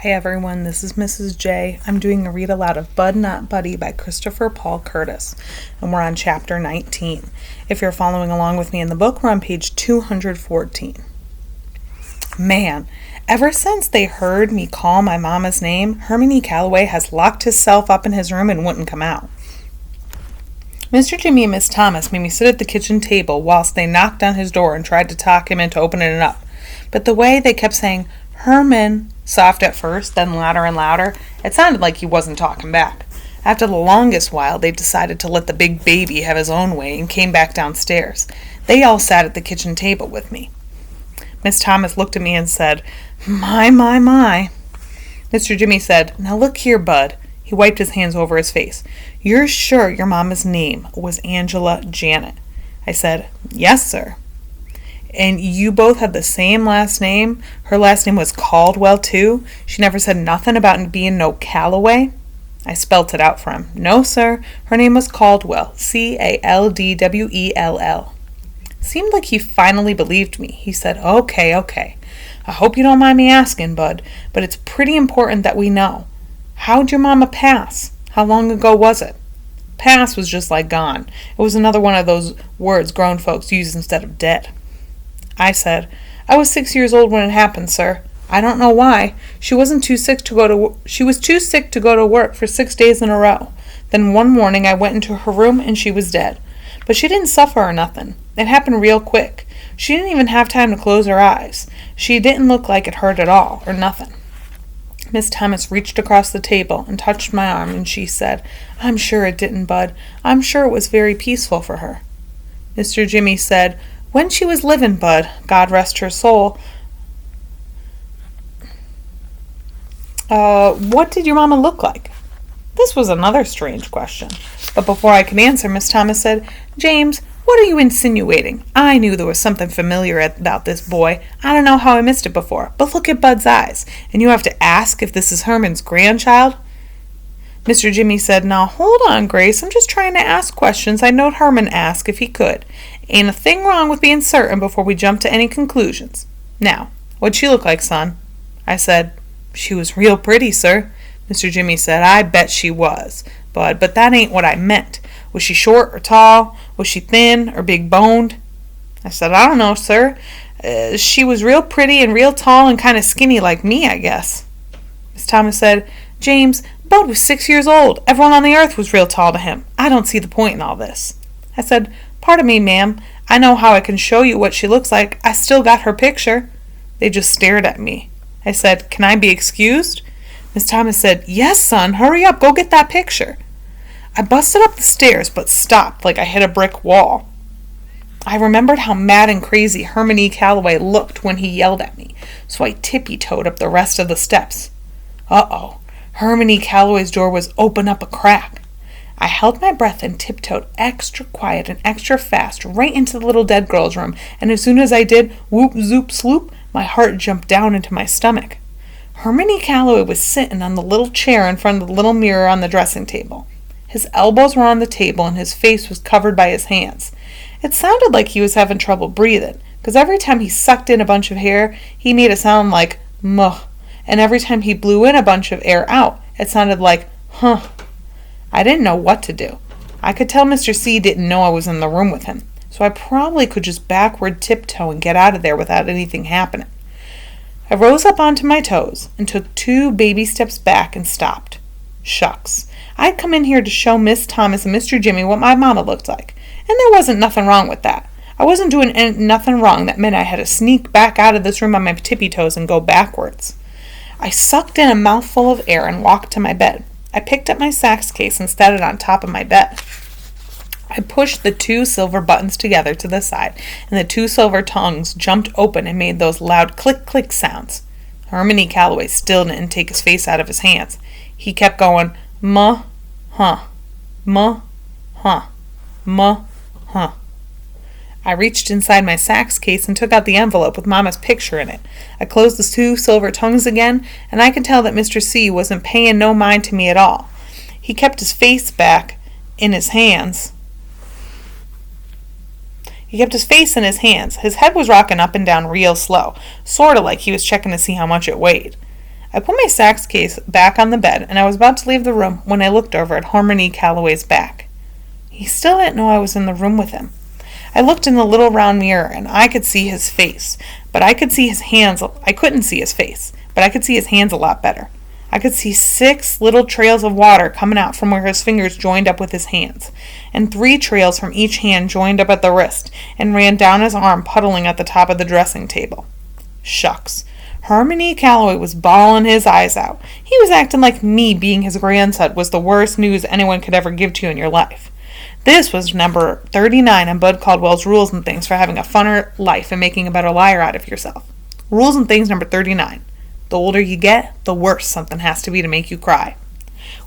Hi everyone, this is Mrs. J. I'm doing a read aloud of Bud Not Buddy by Christopher Paul Curtis, and we're on chapter 19. If you're following along with me in the book, we're on page 214. Man, ever since they heard me call my mama's name, Hermione Calloway has locked himself up in his room and wouldn't come out. Mr. Jimmy and Miss Thomas made me sit at the kitchen table whilst they knocked on his door and tried to talk him into opening it up. But the way they kept saying, "Herman," soft at first, then louder and louder, it sounded like he wasn't talking back. After the longest while, they decided to let the big baby have his own way and came back downstairs. They all sat at the kitchen table with me. Miss Thomas looked at me and said, "My, my, my." Mr. Jimmy said, "Now look here, Bud." He wiped his hands over his face. "You're sure your mama's name was Angela Janet?" I said, "Yes, sir." "And you both had the same last name? Her last name was Caldwell, too? She never said nothing about being no Calloway?" I spelt it out for him. "No, sir. Her name was Caldwell. Caldwell. Seemed like he finally believed me. He said, Okay. I hope you don't mind me asking, Bud, but it's pretty important that we know. How'd your mama pass? How long ago was it?" Pass was just like gone. It was another one of those words grown folks use instead of dead. I said, "I was 6 years old when it happened, sir. I don't know why. She was too sick to go to work for 6 days in a row. Then one morning I went into her room and she was dead. But she didn't suffer or nothing. It happened real quick. She didn't even have time to close her eyes. She didn't look like it hurt at all, or nothing." Miss Thomas reached across the table and touched my arm, and she said, "I'm sure it didn't, Bud. I'm sure it was very peaceful for her." Mr. Jimmy said, "When she was living, Bud, God rest her soul, what did your mama look like?" This was another strange question. But before I could answer, Miss Thomas said, "James, what are you insinuating? I knew there was something familiar about this boy. I don't know how I missed it before, but look at Bud's eyes. And you have to ask if this is Herman's grandchild?" Mr. Jimmy said, "Now, hold on, Grace. I'm just trying to ask questions I knowed Herman asked if he could. Ain't a thing wrong with being certain before we jump to any conclusions. Now, what'd she look like, son?" I said, "She was real pretty, sir." Mr. Jimmy said, "I bet she was, Bud, but that ain't what I meant. Was she short or tall? Was she thin or big-boned?" I said, "I don't know, sir. She was real pretty and real tall and kind of skinny like me, I guess." Miss Thomas said, "James, Bud was 6 years old. Everyone on the earth was real tall to him. I don't see the point in all this." I said, "Pardon me, ma'am. I know how I can show you what she looks like. I still got her picture." They just stared at me. I said, "Can I be excused?" Miss Thomas said, "Yes, son. Hurry up. Go get that picture." I busted up the stairs, but stopped like I hit a brick wall. I remembered how mad and crazy Hermione Calloway looked when he yelled at me, so I tippy-toed up the rest of the steps. Uh-oh. Hermione Calloway's door was open up a crack. I held my breath and tiptoed extra quiet and extra fast right into the little dead girl's room, and as soon as I did, whoop, zoop, sloop, my heart jumped down into my stomach. Hermione Calloway was sitting on the little chair in front of the little mirror on the dressing table. His elbows were on the table and his face was covered by his hands. It sounded like he was having trouble breathing, because every time he sucked in a bunch of air, he made a sound like muh, and every time he blew in a bunch of air out, it sounded like huh. I didn't know what to do. I could tell Mr. C didn't know I was in the room with him, so I probably could just backward tiptoe and get out of there without anything happening. I rose up onto my toes and took 2 baby steps back and stopped. Shucks. I'd come in here to show Miss Thomas and Mr. Jimmy what my mama looked like, and there wasn't nothing wrong with that. I wasn't doing nothing wrong that meant I had to sneak back out of this room on my tippy toes and go backwards. I sucked in a mouthful of air and walked to my bed. I picked up my sax case and set it on top of my bed. I pushed the 2 silver buttons together to the side, and the 2 silver tongues jumped open and made those loud click-click sounds. Hermione Calloway still didn't take his face out of his hands. He kept going, "Muh, huh, muh, huh, muh, huh." I reached inside my sax case and took out the envelope with Mama's picture in it. I closed the 2 silver tongues again, and I could tell that Mr. C wasn't paying no mind to me at all. He kept his face back in his hands. He kept his face in his hands. His head was rocking up and down real slow, sort of like he was checking to see how much it weighed. I put my sax case back on the bed, and I was about to leave the room when I looked over at Harmony Calloway's back. He still didn't know I was in the room with him. I looked in the little round mirror, and I could see his face, but I could see his hands. I couldn't see his face, but I could see his hands a lot better. I could see 6 little trails of water coming out from where his fingers joined up with his hands, and 3 trails from each hand joined up at the wrist and ran down his arm, puddling at the top of the dressing table. Shucks. Harmony Calloway was bawling his eyes out. He was acting like me being his grandson was the worst news anyone could ever give to you in your life. This was number 39 on Bud Caldwell's Rules and Things for Having a Funner Life and Making a Better Liar Out of Yourself. Rules and Things number 39. The older you get, the worse something has to be to make you cry.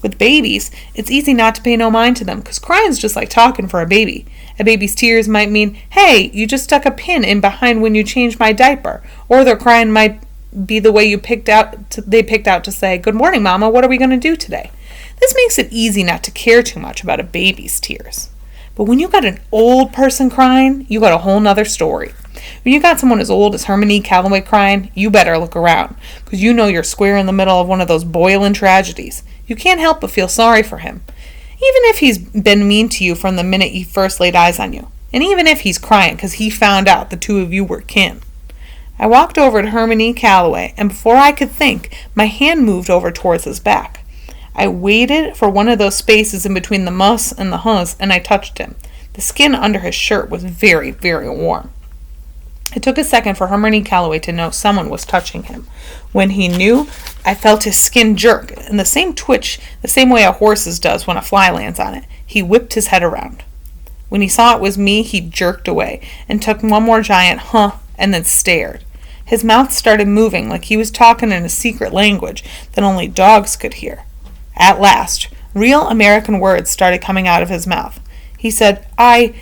With babies, it's easy not to pay no mind to them because crying's just like talking for a baby. A baby's tears might mean, hey, you just stuck a pin in behind when you changed my diaper. Or their crying might be the way they picked out to say, good morning, Mama, what are we going to do today? This makes it easy not to care too much about a baby's tears. But when you got an old person crying, you got a whole nother story. When you got someone as old as Harmony Calloway crying, you better look around, because you know you're square in the middle of one of those boiling tragedies. You can't help but feel sorry for him, even if he's been mean to you from the minute he first laid eyes on you, and even if he's crying because he found out the two of you were kin. I walked over to Harmony Calloway, and before I could think, my hand moved over towards his back. I waited for one of those spaces in between the mus and the hus, and I touched him. The skin under his shirt was very, very warm. It took a second for Harmony Calloway to know someone was touching him. When he knew, I felt his skin jerk, and the same twitch, the same way a horse's does when a fly lands on it. He whipped his head around. When he saw it was me, he jerked away, and took one more giant huh, and then stared. His mouth started moving like he was talking in a secret language that only dogs could hear. At last, real American words started coming out of his mouth. He said, how'd,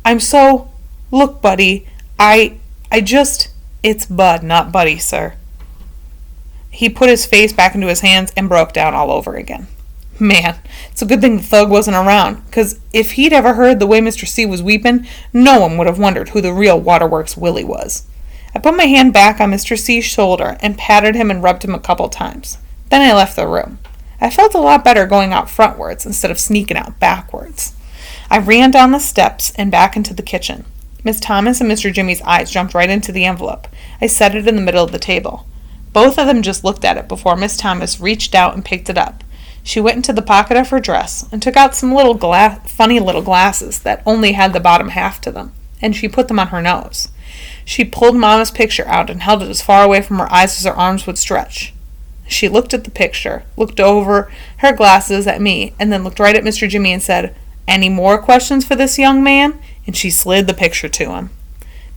I'm so, look, buddy, it's Bud, not Buddy, sir. He put his face back into his hands and broke down all over again. Man, it's a good thing the thug wasn't around, because if he'd ever heard the way Mr. C was weeping, no one would have wondered who the real Waterworks Willie was. I put my hand back on Mr. C's shoulder and patted him and rubbed him a couple times. Then I left the room. I felt a lot better going out frontwards instead of sneaking out backwards. I ran down the steps and back into the kitchen. Miss Thomas and Mr. Jimmy's eyes jumped right into the envelope. I set it in the middle of the table. Both of them just looked at it before Miss Thomas reached out and picked it up. She went into the pocket of her dress and took out some funny little glasses that only had the bottom half to them, and she put them on her nose. She pulled Mama's picture out and held it as far away from her eyes as her arms would stretch. She looked at the picture, looked over her glasses at me, and then looked right at Mr. Jimmy and said, "Any more questions for this young man?" And she slid the picture to him.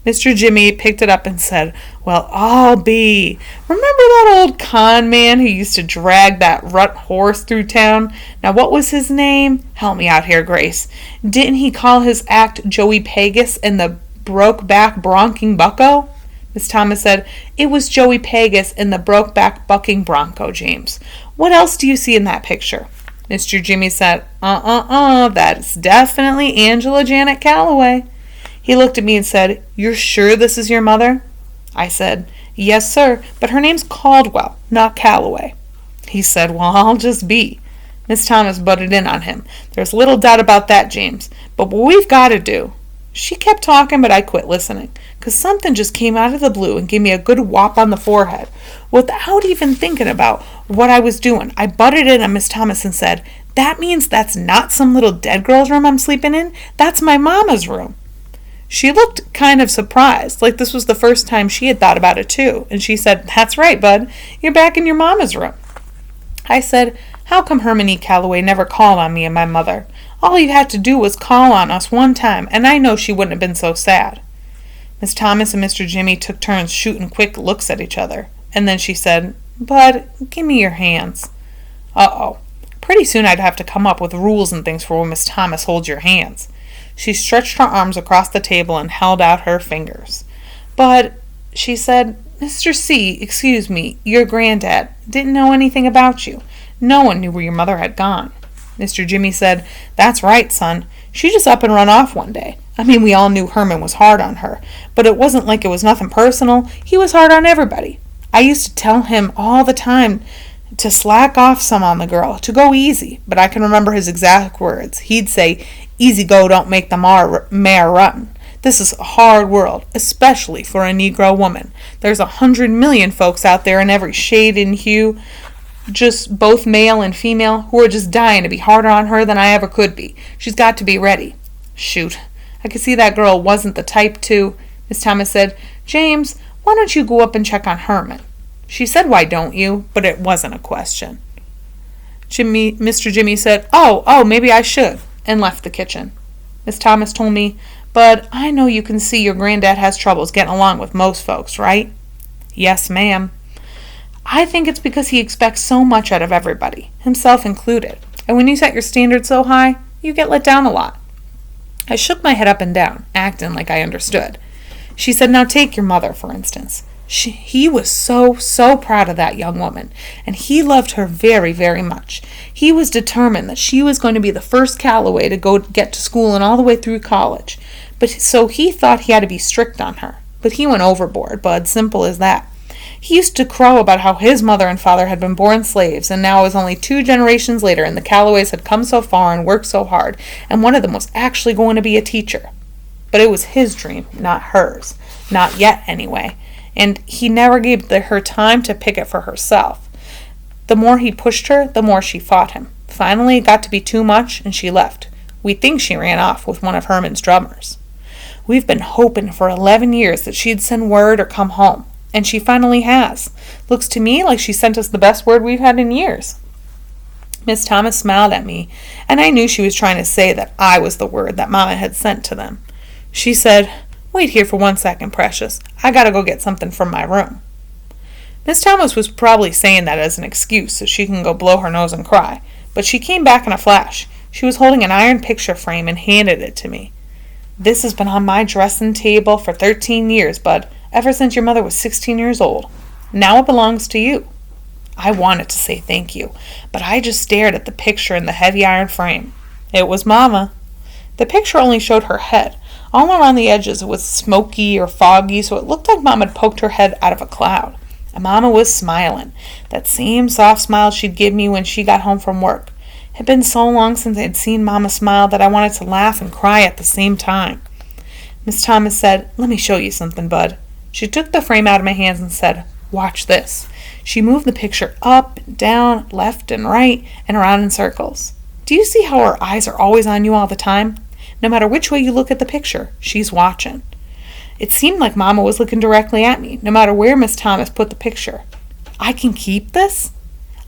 Mr. Jimmy picked it up and said, "Well, I'll be. Remember that old con man who used to drag that rut horse through town? Now, what was his name? Help me out here, Grace. Didn't he call his act Joey Pegas and the broke-back bronking bucko?" Miss Thomas said, "It was Joey Pegas and the broke-back bucking bronco, James. What else do you see in that picture?" Mr. Jimmy said, that's definitely Angela Janet Calloway. He looked at me and said, "You're sure this is your mother?" I said, "Yes, sir, but her name's Caldwell, not Calloway." He said, "Well, I'll just be." Miss Thomas butted in on him. "There's little doubt about that, James, but what we've got to do." She kept talking, but I quit listening, 'cause something just came out of the blue and gave me a good whop on the forehead. Without even thinking about what I was doing, I butted in on Miss Thomas and said, "That means that's not some little dead girl's room I'm sleeping in. That's my mama's room." She looked kind of surprised, like this was the first time she had thought about it too, and she said, "That's right, Bud. You're back in your mama's room." I said, "How come Harmony Calloway never called on me and my mother? All you had to do was call on us one time, and I know she wouldn't have been so sad." Miss Thomas and Mr. Jimmy took turns shooting quick looks at each other, and then she said, "Bud, give me your hands." Uh-oh. Pretty soon I'd have to come up with rules and things for when Miss Thomas holds your hands. She stretched her arms across the table and held out her fingers. "But," she said, "Mr. C, excuse me, your granddad, didn't know anything about you. No one knew where your mother had gone." Mr. Jimmy said, "That's right, son. She just up and run off one day. I mean, we all knew Herman was hard on her, but it wasn't like it was nothing personal. He was hard on everybody. I used to tell him all the time to slack off some on the girl, to go easy, but I can remember his exact words. He'd say, "Easy go don't make the mare run." This is a hard world, especially for a Negro woman. There's 100 million folks out there in every shade and hue, just both male and female, who are just dying to be harder on her than I ever could be. She's got to be ready. Shoot, I could see that girl wasn't the type to. Miss Thomas said, "James, why don't you go up and check on Herman?" She said, "Why don't you?" but it wasn't a question. Mr. Jimmy said, Oh, maybe I should," and left the kitchen. Miss Thomas told me, "Bud, I know you can see your granddad has troubles getting along with most folks, right?" "Yes, ma'am." "I think it's because he expects so much out of everybody, himself included. And when you set your standards so high, you get let down a lot." I shook my head up and down, acting like I understood. She said, "Now take your mother, for instance. He was so proud of that young woman, and he loved her very, very much. He was determined that she was going to be the first Calloway to go get to school and all the way through college. So he thought he had to be strict on her. But he went overboard, Bud, simple as that. He used to crow about how his mother and father had been born slaves, and now it was only 2 generations later, and the Calloways had come so far and worked so hard, and one of them was actually going to be a teacher. But it was his dream, not hers. Not yet, anyway. And he never gave her time to pick it for herself. The more he pushed her, the more she fought him. Finally, it got to be too much, and she left. We think she ran off with one of Herman's drummers. We've been hoping for 11 years that she'd send word or come home, and she finally has. Looks to me like she sent us the best word we've had in years." Miss Thomas smiled at me, and I knew she was trying to say that I was the word that Mama had sent to them. She said, "Wait here for 1 second, Precious. I gotta go get something from my room." Miss Thomas was probably saying that as an excuse so she can go blow her nose and cry, but she came back in a flash. She was holding an iron picture frame and handed it to me. "This has been on my dressing table for 13 years, Bud, ever since your mother was 16 years old. Now it belongs to you." I wanted to say thank you, but I just stared at the picture in the heavy iron frame. It was Mama. The picture only showed her head. All around the edges it was smoky or foggy, so it looked like Mom had poked her head out of a cloud. And Mama was smiling, that same soft smile she'd give me when she got home from work. It had been so long since I'd seen Mama smile that I wanted to laugh and cry at the same time. Miss Thomas said, "Let me show you something, Bud." She took the frame out of my hands and said, "Watch this." She moved the picture up, down, left and right, and around in circles. "Do you see how her eyes are always on you all the time? No matter which way you look at the picture, she's watching." It seemed like Mama was looking directly at me, no matter where Miss Thomas put the picture. I can keep this?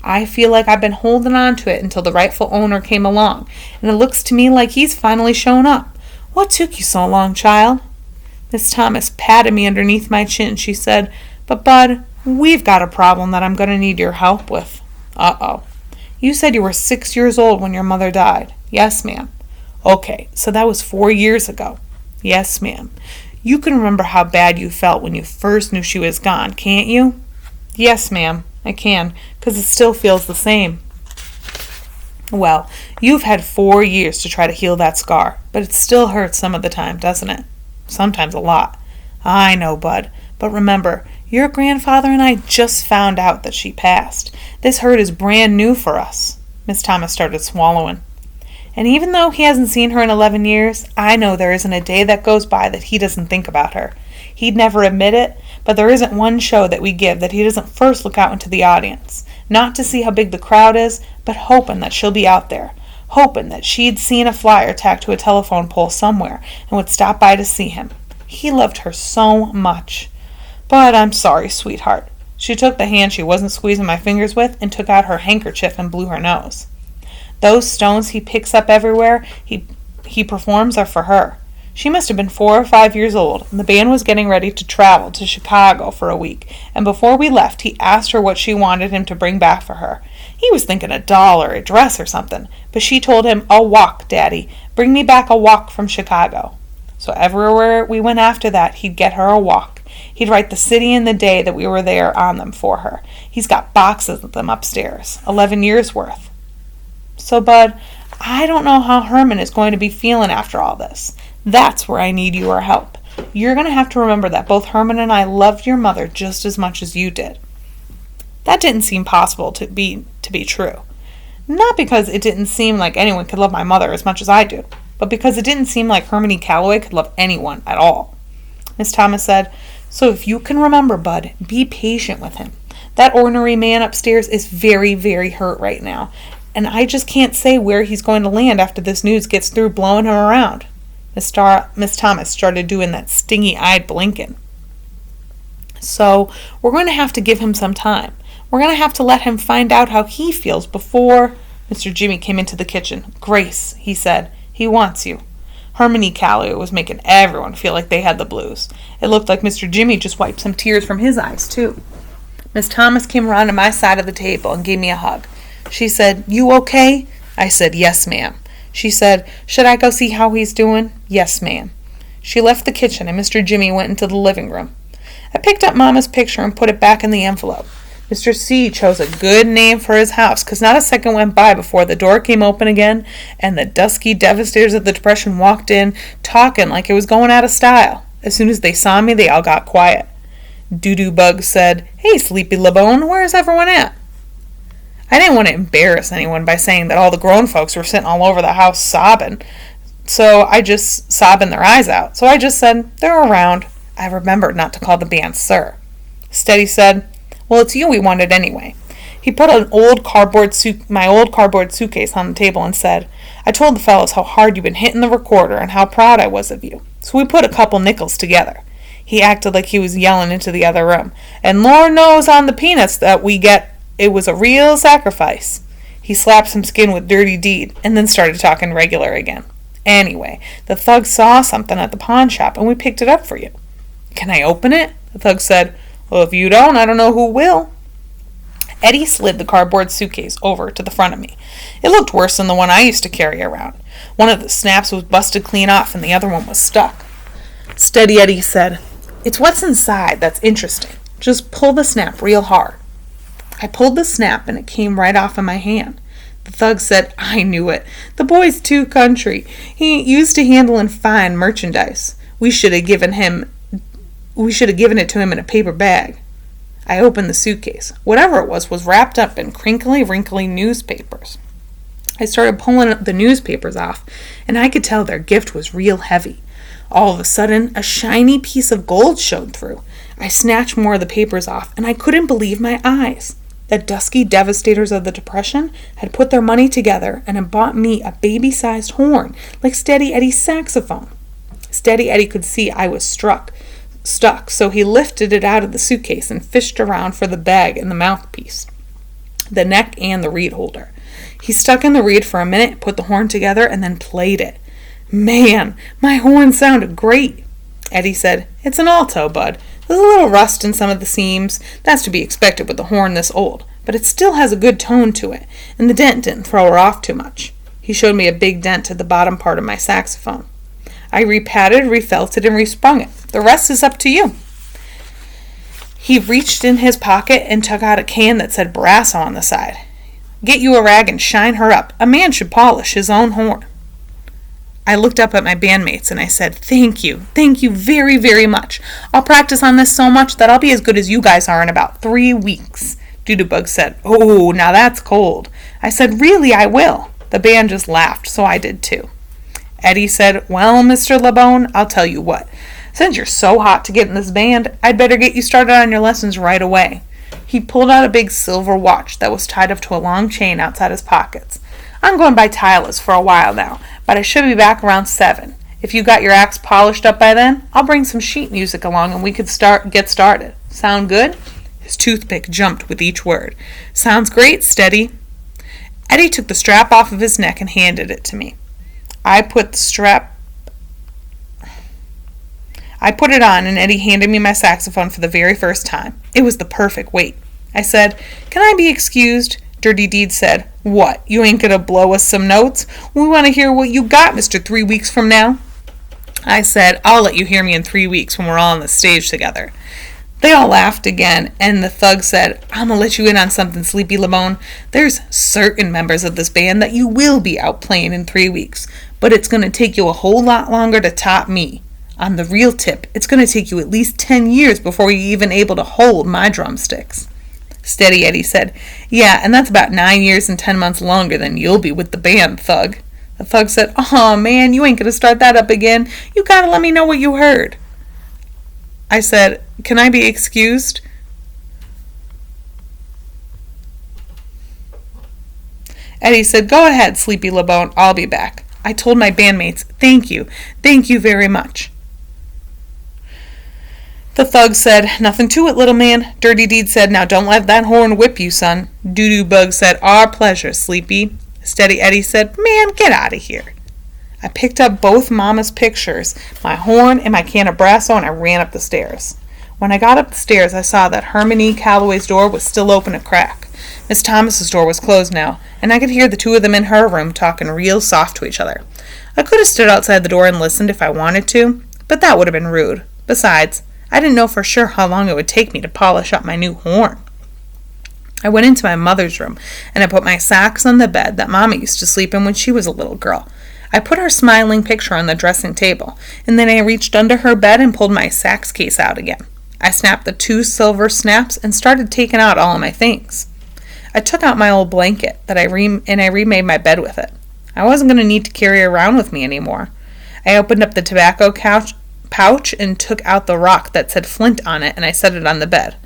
I feel like I've been holding on to it until the rightful owner came along, and it looks to me like he's finally shown up. What took you so long, child? Miss Thomas patted me underneath my chin. She said, "But, Bud, we've got a problem that I'm going to need your help with." "Uh-oh. You said you were 6 years old when your mother died." "Yes, ma'am." "Okay, so that was 4 years ago." "Yes, ma'am. You can remember how bad you felt when you first knew she was gone, can't you?" "Yes, ma'am, I can, 'cause it still feels the same." "Well, you've had 4 years to try to heal that scar, but it still hurts some of the time, doesn't it?" "Sometimes a lot." "I know, Bud, but remember, your grandfather and I just found out that she passed. This hurt is brand new for us." Miss Thomas started swallowing. "And even though he hasn't seen her in 11 years, I know there isn't a day that goes by that he doesn't think about her. He'd never admit it, but there isn't one show that we give that he doesn't first look out into the audience, not to see how big the crowd is, but hoping that she'll be out there, hoping that she'd seen a flyer tacked to a telephone pole somewhere and would stop by to see him. He loved her so much. But I'm sorry, sweetheart." She took the hand she wasn't squeezing my fingers with and took out her handkerchief and blew her nose. "Those stones he picks up everywhere he performs are for her. She must have been 4 or 5 years old, and the band was getting ready to travel to Chicago for a week, and before we left he asked her what she wanted him to bring back for her. He was thinking a doll or a dress or something, but she told him, 'A walk, Daddy. Bring me back a walk from Chicago.' So everywhere we went after that, he'd get her a walk. He'd write the city and the day that we were there on them for her. He's got boxes of them upstairs, 11 years' worth. So, Bud, I don't know how Herman is going to be feeling after all this. That's where I need your help. You're going to have to remember that both Herman and I loved your mother just as much as you did." That didn't seem possible to be true. Not because it didn't seem like anyone could love my mother as much as I do, but because it didn't seem like Hermione Calloway could love anyone at all. Miss Thomas said, "So if you can remember, Bud, be patient with him. That ornery man upstairs is very, very hurt right now, and I just can't say where he's going to land after this news gets through blowing him around." Miss Thomas started doing that stingy-eyed blinking. "So we're going to have to give him some time. We're going to have to let him find out how he feels before—" Mr. Jimmy came into the kitchen. "Grace," he said, "he wants you." Hermione Calloway was making everyone feel like they had the blues. It looked like Mr. Jimmy just wiped some tears from his eyes, too. Miss Thomas came around to my side of the table and gave me a hug. She said, "You okay?" I said, "Yes, ma'am." She said, "Should I go see how he's doing?" "Yes, ma'am." She left the kitchen and Mr. Jimmy went into the living room. I picked up Mama's picture and put it back in the envelope. Mr. C chose a good name for his house, because not a second went by before the door came open again and the dusky devastators of the Depression walked in, talking like it was going out of style. As soon as they saw me, they all got quiet. Doo-Doo Bug said, "Hey, Sleepy LeBone, where's everyone at?" I didn't want to embarrass anyone by saying that all the grown folks were sitting all over the house sobbing their eyes out. So I just said, "They're around." I remembered not to call the band sir. Steady said, "Well, it's you we wanted anyway." He put my old cardboard suitcase on the table and said, "I told the fellows how hard you've been hitting the recorder and how proud I was of you. So we put a couple nickels together." He acted like he was yelling into the other room. "And Lord knows on the peanuts that we get, it was a real sacrifice." He slapped some skin with Dirty Deed and then started talking regular again. "Anyway, the thug saw something at the pawn shop and we picked it up for you." "Can I open it?" The thug said. "Well, if you don't, I don't know who will." Eddie slid the cardboard suitcase over to the front of me. It looked worse than the one I used to carry around. One of the snaps was busted clean off and the other one was stuck. Steady Eddie said, "It's what's inside that's interesting. Just pull the snap real hard." I pulled the snap and it came right off in my hand. The thug said, "I knew it. The boy's too country. He ain't used to handling fine merchandise. We should have given it to him in a paper bag." I opened the suitcase. Whatever it was wrapped up in crinkly, wrinkly newspapers. I started pulling the newspapers off, and I could tell their gift was real heavy. All of a sudden, a shiny piece of gold showed through. I snatched more of the papers off, and I couldn't believe my eyes. The dusky devastators of the Depression had put their money together and had bought me a baby-sized horn, like Steady Eddie's saxophone. Steady Eddie could see I was stuck, so he lifted it out of the suitcase and fished around for the bag and the mouthpiece, the neck and the reed holder. He stuck in the reed for a minute, put the horn together, and then played it. Man, my horn sounded great. Eddie said, "It's an alto, Bud. There's a little rust in some of the seams. That's to be expected with a horn this old, but it still has a good tone to it, and the dent didn't throw her off too much." He showed me a big dent at the bottom part of my saxophone. I repatted, refelted, and resprung it. The rest is up to you. He reached in his pocket and took out a can that said Brasso on the side. "Get you a rag and shine her up. A man should polish his own horn." I looked up at my bandmates and I said, Thank you very, very much. I'll practice on this so much that I'll be as good as you guys are in about 3 weeks. Doodlebug said, "Oh, now that's cold." I said, "Really, I will." The band just laughed, so I did too. Eddie said, "Well, Mr. LeBone, I'll tell you what. Since you're so hot to get in this band, I'd better get you started on your lessons right away." He pulled out a big silver watch that was tied up to a long chain outside his pockets. "I'm going by Tyler's for a while now, but I should be back around 7. If you got your axe polished up by then, I'll bring some sheet music along and we could get started. Sound good?" His toothpick jumped with each word. "Sounds great, Steady." Eddie took the strap off of his neck and handed it to me. I put it on and Eddie handed me my saxophone for the very first time. It was the perfect weight. I said, "Can I be excused?" Dirty Deed said, "What, you ain't gonna blow us some notes? We want to hear what you got, Mr. 3 weeks from now." I said, "I'll let you hear me in 3 weeks when we're all on the stage together." They all laughed again, and the thug said, "I'm gonna let you in on something, Sleepy LeBone. There's certain members of this band that you will be out playing in 3 weeks. but it's going to take you a whole lot longer to top me. On the real tip, it's going to take you at least 10 years before you're even able to hold my drumsticks. Steady Eddie said, "Yeah, and that's about 9 years and 10 months longer than you'll be with the band, Thug." The Thug said, "Aw, man, you ain't going to start that up again. You got to let me know what you heard." I said, "Can I be excused?" Eddie said, "Go ahead, Sleepy LeBone. I'll be back." I told my bandmates, "Thank you. Thank you very much." The Thug said, "Nothing to it, little man." Dirty Deed said, "Now don't let that horn whip you, son." Doo-Doo Bug said, "Our pleasure, Sleepy." Steady Eddie said, "Man, get out of here." I picked up both Mama's pictures, my horn and my can of Brasso, and I ran up the stairs. When I got up the stairs, I saw that Harmony Calloway's door was still open a crack. Miss Thomas's door was closed now, and I could hear the two of them in her room talking real soft to each other. I could have stood outside the door and listened if I wanted to, but that would have been rude. Besides, I didn't know for sure how long it would take me to polish up my new horn. I went into my mother's room, and I put my socks on the bed that Mama used to sleep in when she was a little girl. I put her smiling picture on the dressing table, and then I reached under her bed and pulled my sax case out again. I snapped the 2 silver snaps and started taking out all of my things. I took out my old blanket and I remade my bed with it. I wasn't going to need to carry it around with me anymore. I opened up the tobacco pouch and took out the rock that said Flint on it, and I set it on the bed.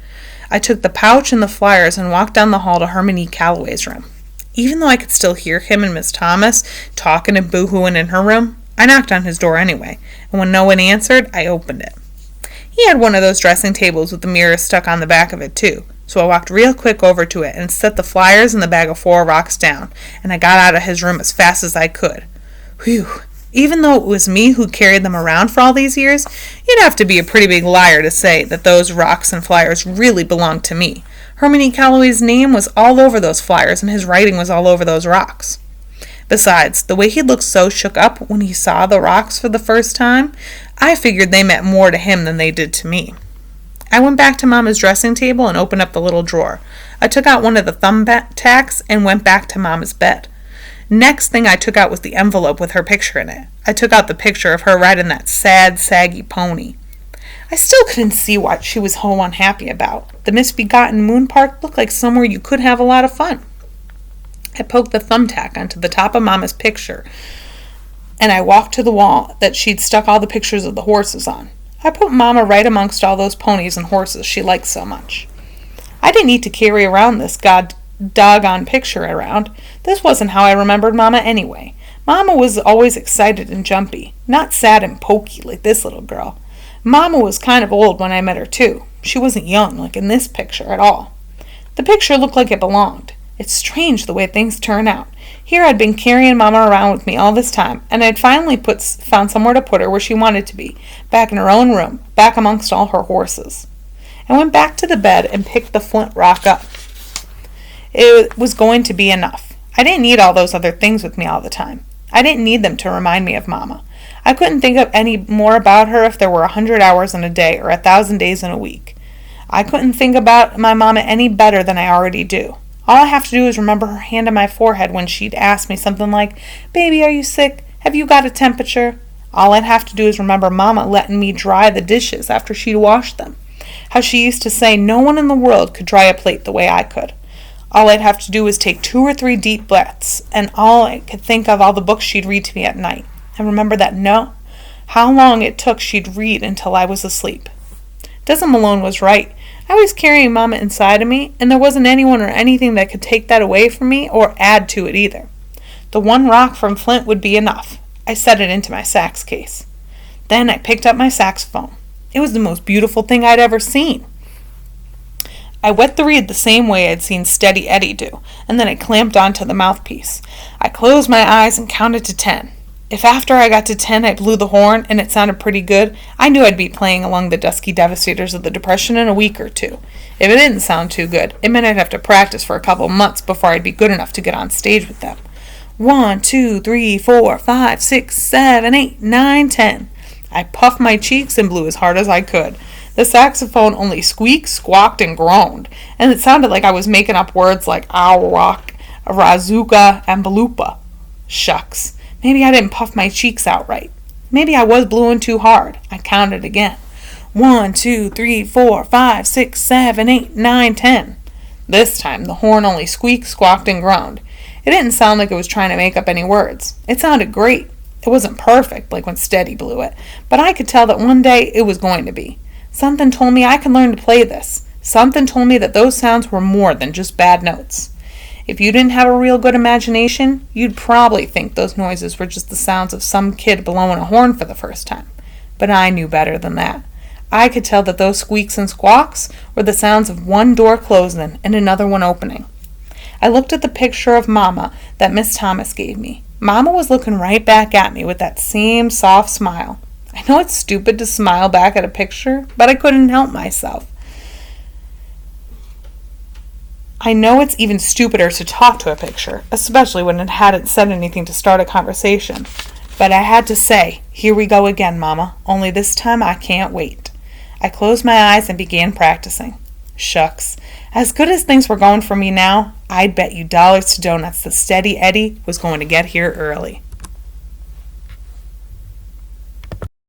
I took the pouch and the flyers and walked down the hall to Harmony Calloway's room. Even though I could still hear him and Miss Thomas talking and boo-hooing in her room, I knocked on his door anyway, and when no one answered, I opened it. He had one of those dressing tables with the mirror stuck on the back of it too, so I walked real quick over to it and set the flyers and the bag of 4 rocks down, and I got out of his room as fast as I could. Whew! Even though it was me who carried them around for all these years, you'd have to be a pretty big liar to say that those rocks and flyers really belonged to me. Harmony Calloway's name was all over those flyers, and his writing was all over those rocks. Besides, the way he looked so shook up when he saw the rocks for the first time, I figured they meant more to him than they did to me. I went back to Mama's dressing table and opened up the little drawer. I took out one of the thumbtacks and went back to Mama's bed. Next thing I took out was the envelope with her picture in it. I took out the picture of her riding that sad, saggy pony. I still couldn't see what she was so unhappy about. The misbegotten Moon Park looked like somewhere you could have a lot of fun. I poked the thumbtack onto the top of Mama's picture, and I walked to the wall that she'd stuck all the pictures of the horses on. I put Mama right amongst all those ponies and horses she liked so much. I didn't need to carry around this doggone picture around. This wasn't how I remembered Mama anyway. Mama was always excited and jumpy, not sad and poky like this little girl. Mama was kind of old when I met her too. She wasn't young like in this picture at all. The picture looked like it belonged. It's strange the way things turn out. Here I'd been carrying Mama around with me all this time, and I'd finally found somewhere to put her where she wanted to be, back in her own room, back amongst all her horses. I went back to the bed and picked the flint rock up. It was going to be enough. I didn't need all those other things with me all the time. I didn't need them to remind me of Mama. I couldn't think of any more about her if there were 100 hours in a day or 1,000 days in a week. I couldn't think about my Mama any better than I already do. All I have to do is remember her hand on my forehead when she'd ask me something like, "Baby, are you sick? Have you got a temperature?" All I'd have to do is remember Mama letting me dry the dishes after she'd washed them. How she used to say no one in the world could dry a plate the way I could. All I'd have to do was take 2 or 3 deep breaths, and all I could think of all the books she'd read to me at night, and remember that how long it took she'd read until I was asleep. Desmond Malone was right. I was carrying Mama inside of me, and there wasn't anyone or anything that could take that away from me or add to it either. The 1 rock from Flint would be enough. I set it into my sax case. Then I picked up my saxophone. It was the most beautiful thing I'd ever seen. I wet the reed the same way I'd seen Steady Eddie do, and then I clamped onto the mouthpiece. I closed my eyes and counted to 10. If after I got to 10 I blew the horn and it sounded pretty good, I knew I'd be playing along the Dusky Devastators of the Depression in a week or 2. If it didn't sound too good, it meant I'd have to practice for a couple months before I'd be good enough to get on stage with them. 1, 2, 3, 4, 5, 6, 7, 8, 9, 10. I puffed my cheeks and blew as hard as I could. The saxophone only squeaked, squawked, and groaned, and it sounded like I was making up words like owl rock, razuka, and balupa. Shucks. Maybe I didn't puff my cheeks out right. Maybe I was blowing too hard. I counted again. 1, 2, 3, 4, 5, 6, 7, 8, 9, 10. This time the horn only squeaked, squawked, and groaned. It didn't sound like it was trying to make up any words. It sounded great. It wasn't perfect like when Steady blew it, but I could tell that one day it was going to be. Something told me I could learn to play this. Something told me that those sounds were more than just bad notes. If you didn't have a real good imagination, you'd probably think those noises were just the sounds of some kid blowing a horn for the first time. But I knew better than that. I could tell that those squeaks and squawks were the sounds of one door closing and another one opening. I looked at the picture of Mama that Miss Thomas gave me. Mama was looking right back at me with that same soft smile. I know it's stupid to smile back at a picture, but I couldn't help myself. I know it's even stupider to talk to a picture, especially when it hadn't said anything to start a conversation. But I had to say, "Here we go again, Mama, only this time I can't wait." I closed my eyes and began practicing. Shucks, as good as things were going for me now, I'd bet you dollars to donuts that Steady Eddie was going to get here early.